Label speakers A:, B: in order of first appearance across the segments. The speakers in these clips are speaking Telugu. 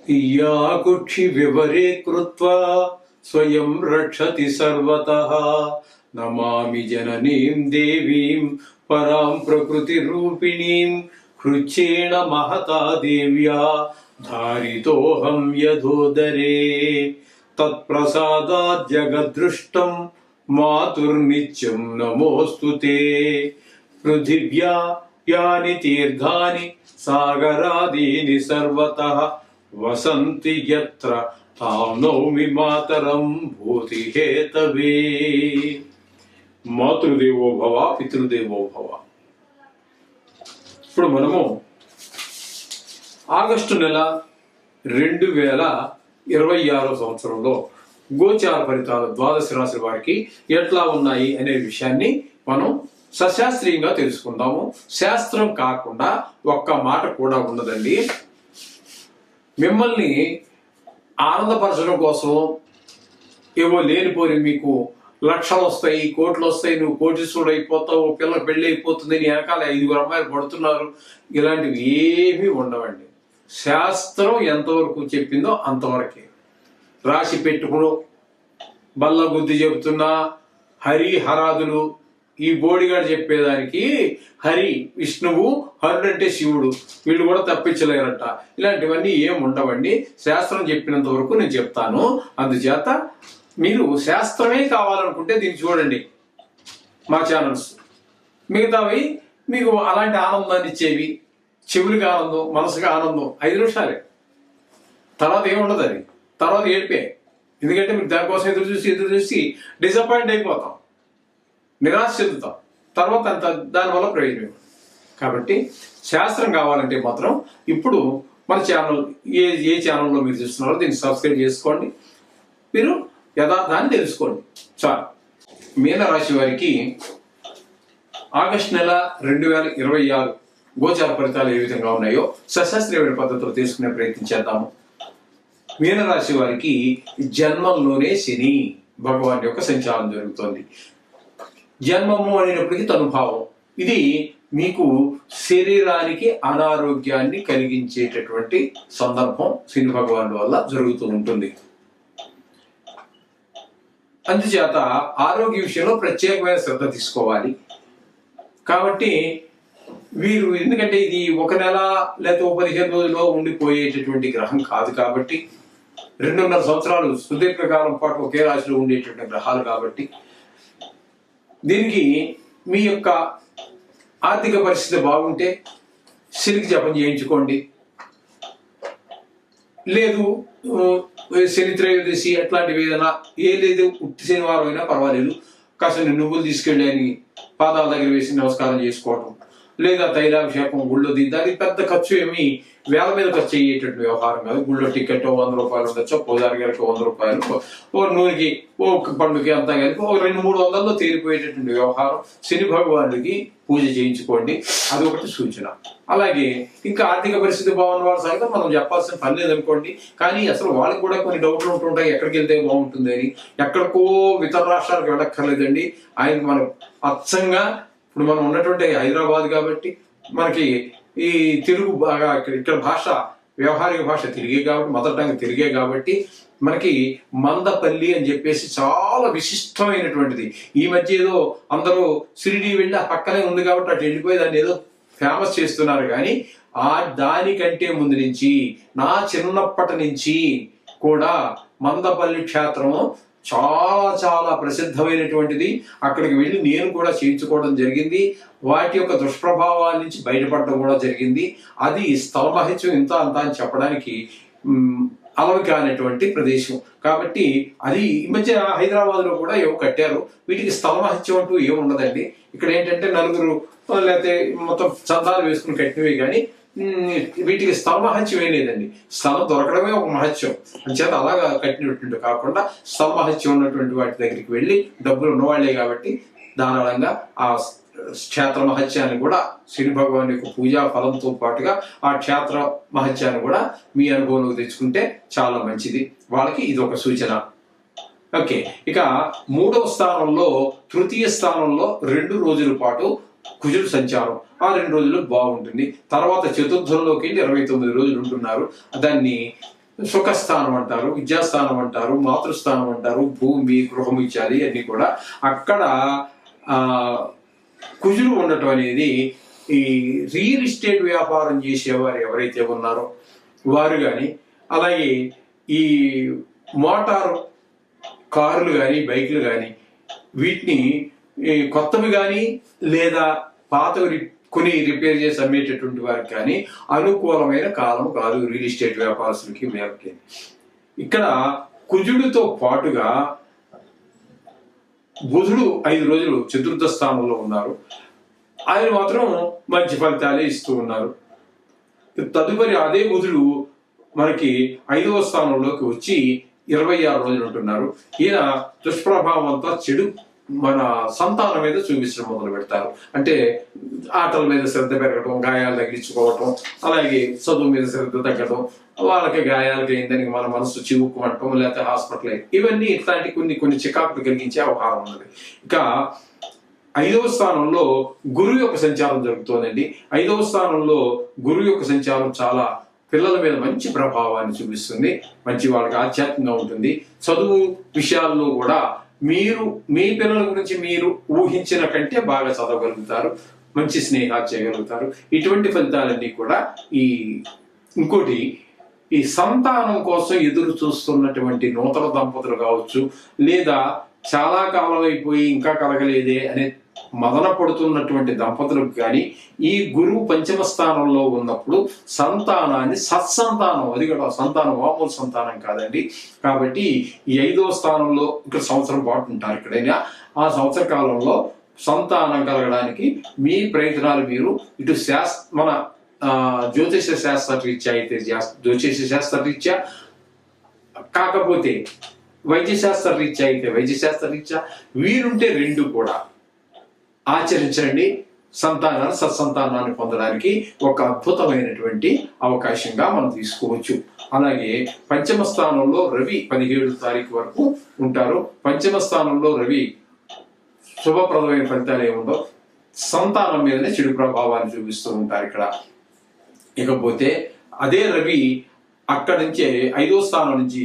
A: इयाकुक्षि विवरे कृत्वा स्वयं रक्षति सर्वतः। नमामि जननीं देवीं परां प्रकृतिरूपिणीं कृच्छ्रेण महता देव्या धारितोऽहं यदोदरे। तत्प्रसादात् जगद्दृष्टं मातुर्नित्यं नमोऽस्तु ते। पृथिव्या यानि तीर्थानि सागरादीनि सर्वतः वसन्ति यत्र तां नौमि मातरं भूतिहेतवे। మాతృదేవో భవ పితృదేవో భవ. ఇప్పుడు మనము ఆగస్టు నెల 2026 సంవత్సరంలో గోచార ఫలితాలు ద్వాదశ రాశి వారికి ఎట్లా ఉన్నాయి అనే విషయాన్ని మనం సశాస్త్రీయంగా తెలుసుకుందాము. శాస్త్రం కాకుండా ఒక్క మాట కూడా ఉండదండి. మిమ్మల్ని ఆనందపరచడం కోసం ఏవో లేనిపోయి మీకు లక్షలు వస్తాయి, కోట్లు వస్తాయి, నువ్వు కోటీశ్వరుడు అయిపోతావు, పిల్ల పెళ్లి అయిపోతుంది, నీ వెనకాల 5 అమ్మాయిలు పడుతున్నారు, ఇలాంటివి ఏమీ ఉండవండి. శాస్త్రం ఎంతవరకు చెప్పిందో అంతవరకే. రాసి పెట్టుకుని బల్ల బుద్ధి చెబుతున్నా హరి హరాదులు, ఈ బోడిగాడు చెప్పేదానికి హరి విష్ణువు, హరుడు అంటే శివుడు, వీళ్ళు కూడా తప్పించలేరట. ఇలాంటివన్నీ ఏం ఉండవండి. శాస్త్రం చెప్పినంత వరకు నేను చెప్తాను. అందుచేత మీరు శాస్త్రమే కావాలనుకుంటే దీన్ని చూడండి, మా ఛానల్స్. మిగతావి మీకు అలాంటి ఆనందాన్ని ఇచ్చేవి, చెవులకి ఆనందం, మనసుకి ఆనందం 5 నిమిషాలే, తర్వాత ఏముండదు. అది తర్వాత ఏడిపే. ఎందుకంటే మీకు దానికోసం ఎదురు చూసి డిసప్పాయింట్ అయిపోతాం, నిరాశ చెందుతాం, తర్వాత అంత దానివల్ల ప్రయోజనం. కాబట్టి శాస్త్రం కావాలంటే మాత్రం ఇప్పుడు మన ఛానల్ ఏ ఛానల్లో మీరు చూస్తున్నారో దీన్ని సబ్స్క్రైబ్ చేసుకోండి, మీరు యథార్థాన్ని తెలుసుకోండి చాలు. మీనరాశి వారికి ఆగస్టు నెల 2026 గోచార ఫలితాలు ఏ విధంగా ఉన్నాయో సశాస్త్రీయమైన పద్ధతిలో తెలుసుకునే ప్రయత్నం చేద్దాము. మీనరాశి వారికి జన్మంలోనే శని భగవాన్ యొక్క సంచారం జరుగుతోంది. జన్మము అనేటప్పటికీ తనుభావం. ఇది మీకు శరీరానికి అనారోగ్యాన్ని కలిగించేటటువంటి సందర్భం శని భగవాన్ వల్ల జరుగుతూ ఉంటుంది. అందుచేత ఆరోగ్య విషయంలో ప్రత్యేకమైన శ్రద్ధ తీసుకోవాలి. కాబట్టి వీరు, ఎందుకంటే ఇది 1 నెల లేకపోతే 15 రోజుల్లో ఉండిపోయేటటువంటి గ్రహం కాదు కాబట్టి, 2.5 సంవత్సరాలు సుదీర్ఘకాలం పాటు ఒకే రాశిలో ఉండేటువంటి గ్రహాలు కాబట్టి, దీనికి మీ యొక్క ఆర్థిక పరిస్థితి బాగుంటే శనికి జపం చేయించుకోండి. లేదు శని త్రయోదశి అట్లాంటివి ఏదైనా లేదు, ఉట్టి శనివారం అయినా పర్వాలేదు, కాస్త నువ్వులు తీసుకెళ్ళి అని పాదాల దగ్గర వేసి నమస్కారం చేసుకోవటం, లేదా తైలాభిషేకం గుళ్ళో దానికి పెద్ద ఖర్చు ఏమి వేల మీద ఖర్చు అయ్యేటటువంటి వ్యవహారం కాదు. గుళ్ళో టికెట్ 100 రూపాయలు ఉండొచ్చు, పూజారి గారికి 100 రూపాయలు, ఓ నూనెకి ఓ పండుగకి అంతా కలిపి 200-300లో తేలిపోయేటటువంటి వ్యవహారం. శని భగవానుడికి పూజ చేయించుకోండి, అది ఒకటి సూచన. అలాగే ఇంకా ఆర్థిక పరిస్థితి బాగున్న వాళ్ళ సంగతి మనం చెప్పాల్సిన పని లేదనుకోండి. కానీ అసలు వాళ్ళకి కూడా కొన్ని డౌట్లు ఉంటుంటాయి, ఎక్కడికి వెళ్తే బాగుంటుంది అని. ఎక్కడికో ఇతర రాష్ట్రాలకు వెళ్ళక్కర్లేదండి. ఆయనకి మనం అచ్చంగా ఇప్పుడు మనం ఉన్నటువంటి హైదరాబాద్ కాబట్టి మనకి ఈ తెలుగు బాగా ఇక్కడ భాష వ్యవహారిక భాష తిరిగే కాబట్టి, మదర్ టంగ్ తిరిగే కాబట్టి మనకి మందపల్లి అని చెప్పేసి చాలా విశిష్టమైనటువంటిది. ఈ మధ్య ఏదో అందరూ షిరిడి వెళ్ళి ఆ పక్కనే ఉంది కాబట్టి అటు వెళ్ళిపోయి దాన్ని ఏదో ఫేమస్ చేస్తున్నారు. కానీ దానికంటే ముందు నుంచి, నా చిన్నప్పటి నుంచి కూడా మందపల్లి క్షేత్రము చాలా చాలా ప్రసిద్ధమైనటువంటిది. అక్కడికి వెళ్ళి నేను కూడా చేయించుకోవడం జరిగింది. వాటి యొక్క దుష్ప్రభావాల నుంచి బయటపడడం కూడా జరిగింది. అది స్థల మహత్యం ఇంత అంత అని చెప్పడానికి అలవి కానటువంటి ప్రదేశం కాబట్టి అది ఈ మధ్య హైదరాబాద్ లో కూడా ఏవో కట్టారు. వీటికి స్థల మహత్యం అంటూ ఏముండదండి. ఇక్కడ ఏంటంటే నలుగురు లేకపోతే మొత్తం చందాలు వేసుకుని కట్టినవి, కానీ వీటికి స్థల మహత్యం ఏం లేదండి. స్థలం దొరకడమే ఒక మహత్యం. అంచేత అలాగా కట్టినటువంటి కాకుండా స్థల మహత్యం ఉన్నటువంటి వాటి దగ్గరికి వెళ్ళి, డబ్బులు ఉన్నవాళ్లే కాబట్టి ధారాళంగా ఆ క్షేత్ర మహత్యాన్ని కూడా, శని భగవాన్ యొక్క పూజా ఫలంతో పాటుగా ఆ క్షేత్ర మహత్యాన్ని కూడా మీ అనుభవంలోకి తెచ్చుకుంటే చాలా మంచిది. వాళ్ళకి ఇది ఒక సూచన. ఓకే, ఇక 3వ స్థానంలో, తృతీయ స్థానంలో 2 రోజుల పాటు కుజుడు సంచారం. ఆ 2 రోజులు బాగుంటుంది. తర్వాత చతుర్థంలోకి వెళ్ళి 29 రోజులు ఉంటున్నారు. దాన్ని సుఖస్థానం అంటారు, విద్యాస్థానం అంటారు, మాతృస్థానం అంటారు, భూమి, గృహం ఇత్యాది అన్ని కూడా అక్కడ కుజులు ఉండటం అనేది ఈ రియల్ ఎస్టేట్ వ్యాపారం చేసేవారు ఎవరైతే ఉన్నారో వారు కానీ, అలాగే ఈ మోటారు కార్లు కానీ బైకులు కానీ వీటిని కొత్తవి కానీ లేదా పాతవి కొని రిపేర్ చేసి అమ్మేటటువంటి వారికి కానీ అనుకూలమైన కాలం కాదు రియల్ ఎస్టేట్ వ్యాపారస్తులకి వీళ్ళకి. ఇక్కడ కుజుడితో పాటుగా బుధుడు 5 రోజులు చతుర్థ స్థానంలో ఉన్నారు. ఆయన మాత్రం మంచి ఫలితాలే ఇస్తూ ఉన్నారు. తదుపరి అదే బుధుడు మనకి 5వ స్థానంలోకి వచ్చి 26 రోజులు ఉంటున్నారు. ఈయన దుష్ప్రభావం అంతా చెడు మన సంతానం మీద చూపించడం మొదలు పెడతారు. అంటే ఆటల మీద శ్రద్ధ పెరగటం, గాయాలు తగిలించుకోవటం, అలాగే చదువు మీద శ్రద్ధ తగ్గటం, వాళ్ళకి గాయాలకి అయిందని మన మనసు చివుకోవటం, లేకపోతే హాస్పిటల్, ఇవన్నీ ఇట్లాంటి కొన్ని చికాకులు కలిగించే అవకాశం ఉన్నది. ఇక 5వ స్థానంలో గురువు యొక్క సంచారం జరుగుతోందండి. 5వ స్థానంలో గురువు యొక్క సంచారం చాలా పిల్లల మీద మంచి ప్రభావాన్ని చూపిస్తుంది. మంచి వాళ్ళకి ఆధ్యాత్మికంగా ఉంటుంది. చదువు విషయాల్లో కూడా మీరు మీ పిల్లల గురించి మీరు ఊహించిన కంటే బాగా చదవగలుగుతారు, మంచి స్నేహాలు చేయగలుగుతారు. ఇటువంటి ఫలితాలన్నీ కూడా ఇంకోటి ఈ సంతానం కోసం ఎదురు చూస్తున్నటువంటి నూతన దంపతులు కావచ్చు, లేదా చాలా కాలం అయిపోయి ఇంకా కలగలేదే అనే మదన పడుతున్నటువంటి దంపతులకు కానీ ఈ గురువు 5వ స్థానంలో ఉన్నప్పుడు సంతానాన్ని సత్సంతానం, అది కూడా సంతానం మామూలు సంతానం కాదండి. కాబట్టి ఈ 5వ స్థానంలో ఇక్కడ సంవత్సరం పాటు ఉంటారు. ఎక్కడైనా ఆ సంవత్సర కాలంలో సంతానం కలగడానికి మీ ప్రయత్నాలు మీరు ఇటు మన జ్యోతిష శాస్త్ర రీత్యా అయితే జ్యోతిష శాస్త్ర రీత్యా, కాకపోతే వైద్యశాస్త్ర రీత్యా అయితే వైద్యశాస్త్ర రీత్యా వీరుంటే 2 కూడా ఆచరించండి. సత్సంతానాన్ని పొందడానికి ఒక అద్భుతమైనటువంటి అవకాశంగా మనం తీసుకోవచ్చు. అలాగే 5వ స్థానంలో రవి 17వ తారీఖు వరకు ఉంటారు. 5వ స్థానంలో రవి శుభప్రదమైన ఫలితాలు ఏముండో సంతానం మీదనే చెడు ప్రభావాన్ని చూపిస్తూ ఉంటారు ఇక్కడ. ఇకపోతే అదే రవి అక్కడి నుంచి 5వ స్థానం నుంచి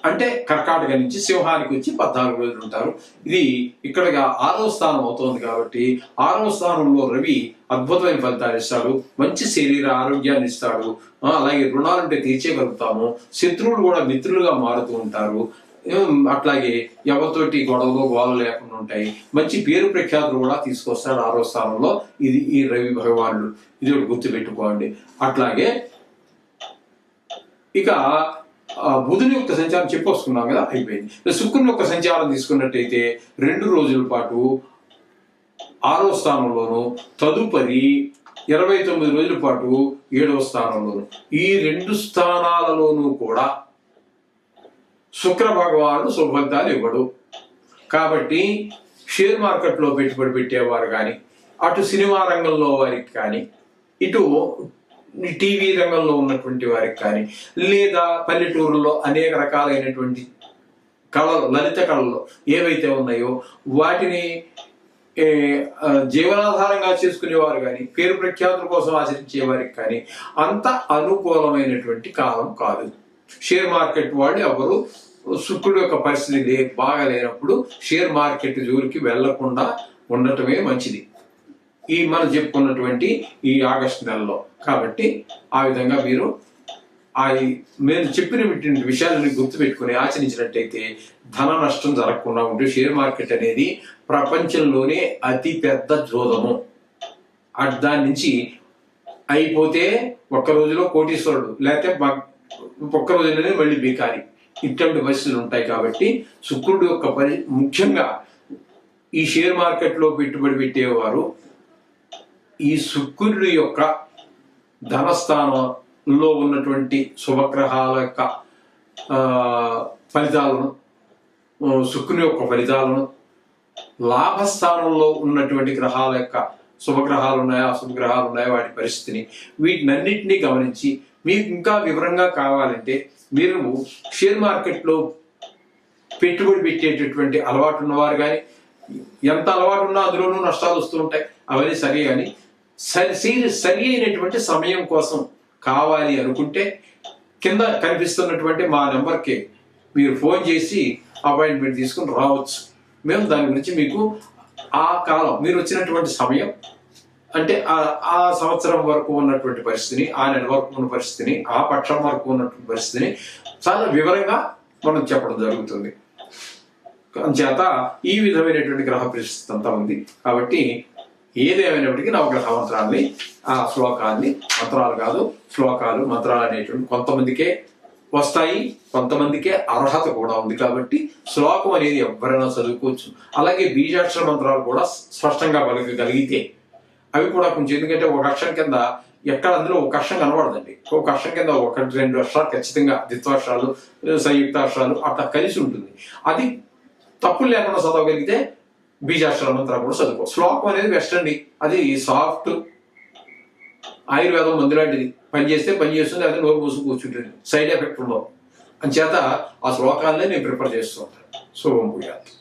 A: అంటే కర్కాటక నుంచి సింహానికి వచ్చి 14 రోజులు ఉంటారు. ఇది ఇక్కడ 6వ స్థానం అవుతోంది కాబట్టి 6వ స్థానంలో రవి అద్భుతమైన ఫలితాలు ఇస్తాడు. మంచి శరీర ఆరోగ్యాన్ని ఇస్తాడు. అలాగే రుణాలుంటే తీర్చేయగలుగుతాము. శత్రువులు కూడా మిత్రులుగా మారుతూ ఉంటారు. అట్లాగే ఎవరితోటి గొడవలు గోడలు లేకుండా ఉంటాయి. మంచి పేరు ప్రఖ్యాతులు కూడా తీసుకొస్తాడు 6వ స్థానంలో ఈ రవి భగవానుడు. ఇది ఒకటి గుర్తుపెట్టుకోండి. అట్లాగే ఇక బుధుని యొక్క సంచారం చెప్పొస్తున్నాం కదా, అయిపోయింది. శుక్రుని యొక్క సంచారం తీసుకున్నట్టయితే 2 రోజుల పాటు 6వ స్థానంలోను, తదుపరి 29 రోజుల పాటు 7వ స్థానంలోను, ఈ 2 స్థానాలలోనూ కూడా శుక్ర భగవానుడు శుభఫలితాలు ఇవ్వడు. కాబట్టి షేర్ మార్కెట్లో పెట్టుబడి పెట్టేవారు కానీ, అటు సినిమా రంగంలో వారికి కానీ, ఇటు టీవీ రంగంలో ఉన్నటువంటి వారికి కానీ, లేదా పల్లెటూరులో అనేక రకాలైనటువంటి కళలు, లలిత కళలు ఏవైతే ఉన్నాయో వాటిని జీవనాధారంగా చేసుకునేవారు కానీ, పేరు ప్రఖ్యాతుల కోసం ఆచరించే వారికి కానీ అంత అనుకూలమైనటువంటి కాలం కాదు. షేర్ మార్కెట్ వాళ్ళు ఎవరు శుక్రుడు యొక్క పరిస్థితి బాగా లేనప్పుడు షేర్ మార్కెట్ జోలికి వెళ్లకుండా ఉండటమే మంచిది మనం చెప్పుకున్నటువంటి ఈ ఆగస్టు నెలలో. కాబట్టి ఆ విధంగా మీరు మేము చెప్పిన విషయాలను గుర్తుపెట్టుకుని ఆచరించినట్టయితే ధన నష్టం జరగకుండా ఉంటే, షేర్ మార్కెట్ అనేది ప్రపంచంలోనే అతి పెద్ద జోదము. దాని నుంచి అయిపోతే ఒక్క రోజులో కోటీశ్వరుడు, లేకపోతే ఒక్క రోజులోనే మళ్ళీ బికారి, ఇటువంటి పరిస్థితులు ఉంటాయి. కాబట్టి శుక్రుడు యొక్క ముఖ్యంగా ఈ షేర్ మార్కెట్లో పెట్టుబడి పెట్టేవారు ఈ శుక్రుడి యొక్క ధనస్థానంలో ఉన్నటువంటి శుభగ్రహాల యొక్క ఫలితాలను, శుక్రుని యొక్క ఫలితాలను, లాభస్థానంలో ఉన్నటువంటి గ్రహాల యొక్క శుభగ్రహాలు ఉన్నాయా అశుభగ్రహాలు ఉన్నాయా వాటి పరిస్థితిని, వీటినన్నింటినీ గమనించి మీకు ఇంకా వివరంగా కావాలంటే మీరు షేర్ మార్కెట్లో పెట్టుబడి పెట్టేటటువంటి అలవాటు ఉన్నవారు కానీ, ఎంత అలవాటు ఉన్నా అందులోనూ నష్టాలు వస్తూ ఉంటాయి, అవన్నీ సరే. కానీ సరి అయినటువంటి సమయం కోసం కావాలి అనుకుంటే కింద కనిపిస్తున్నటువంటి మా నెంబర్కి మీరు ఫోన్ చేసి అపాయింట్మెంట్ తీసుకుని రావచ్చు. మేము దాని గురించి మీకు ఆ కాలం మీరు వచ్చినటువంటి సమయం అంటే ఆ సంవత్సరం వరకు ఉన్నటువంటి పరిస్థితిని, ఆ నెల వరకు ఉన్న పరిస్థితిని, ఆ పక్షం వరకు ఉన్నటువంటి పరిస్థితిని చాలా వివరంగా మనం చెప్పడం జరుగుతుంది. చేత ఈ విధమైనటువంటి గ్రహ పరిస్థితి అంతా ఉంది. కాబట్టి ఏదేమైనప్పటికీ నవగ్రహ మంత్రాన్ని, ఆ శ్లోకాన్ని, మంత్రాలు కాదు శ్లోకాలు మంత్రాలు అనేటువంటి కొంతమందికే వస్తాయి, కొంతమందికే అర్హత కూడా ఉంది. కాబట్టి శ్లోకం అనేది ఎవరైనా చదువుకోవచ్చు. అలాగే బీజాక్షర మంత్రాలు కూడా స్పష్టంగా పలకగలిగితే అవి కూడా కొంచెం, ఎందుకంటే ఒక అక్షరం కింద ఎక్కడ అందులో ఒక అక్షరం కనబడదండి. ఒక అక్షరం కింద 1-2 అక్షరాలు ఖచ్చితంగా ద్విత్వాక్షరాలు, సంయుక్తాక్షరాలు అట్లా కలిసి ఉంటుంది. అది తప్పులు లేకుండా చదవగలిగితే బీజాక్షర మంత్రాలు కూడా చదువుకో. శ్లోకం అనేది బెస్ట్ అండి. అది సాఫ్ట్ ఆయుర్వేదం మందు లాంటిది. పని చేస్తే పని చేస్తుంది, అదే నోరు పూసుకు కూర్చుంటుంది, సైడ్ ఎఫెక్ట్ ఉండవు. అంచేత ఆ శ్లోకాలనే నేను ప్రిపేర్ చేస్తూ ఉంటాను. శుభం భూయాత్.